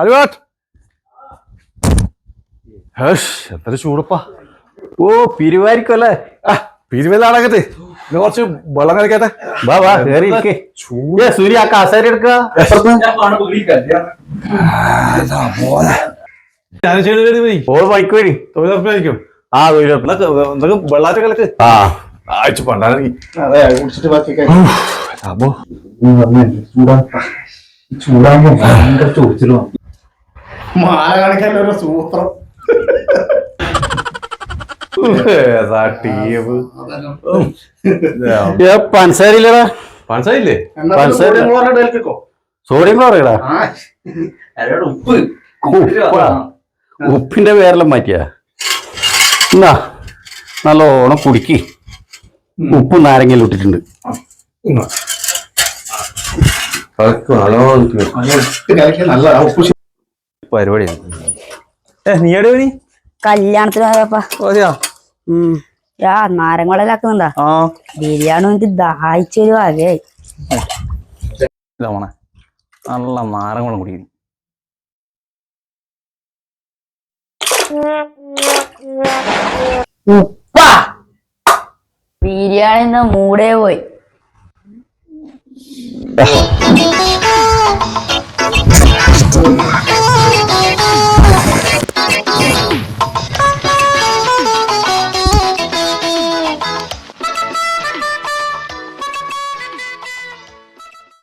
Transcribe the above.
അലുവാട്ട് എത്ര ചൂടപ്പാ. ഓ പിരിവായിരിക്കുമല്ലേ? പിരിവെല്ലാടകത്ത് കുറച്ച് വെള്ളം കളിക്കാത്തെ. വാ വാ കേറി ഇരിക്ക്. സൂര്യ ആ കസേര എടുക്കുക. ഓ വഴിക്ക് വഴി തൊഴിലുറപ്പായിരിക്കും. ആ തൊഴിലുറപ്പ് എന്തൊക്കെ വെള്ളാറ്റ കളക്ക് ആ ആഴ്ച പണ്ടാണെങ്കിൽ ചൂടാകുമ്പോ ഭയങ്കര ചോദിച്ചില്ല മാല കാണിക്കാൻ സൂത്രം. പഞ്ചസാരില്ലടാ. പഞ്ചസാരില്ലേ? സോഡിയം ക്ലോറൈഡാ. ഉപ്പിന്റെ പേരെല്ലാം മാറ്റിയാ. എന്നാ നല്ലോണം കുടിക്ക്. ഉപ്പ് നാരങ്ങയിൽ ഇട്ടിട്ടുണ്ട്. പരിപാടിയാണ്. നീടെ പനി കല്യാണത്തിന് പോയപ്പാ. നാരങ്ങളെല്ലാക്കുന്നുണ്ടാ ബിരിയാണി എനിക്ക് ദാഹിച്ചൊരു വകയായി. നല്ല നാരങ്ങളും കുടിക്കും. ഉപ്പാ ബിരിയാണി മൂടേ പോയി.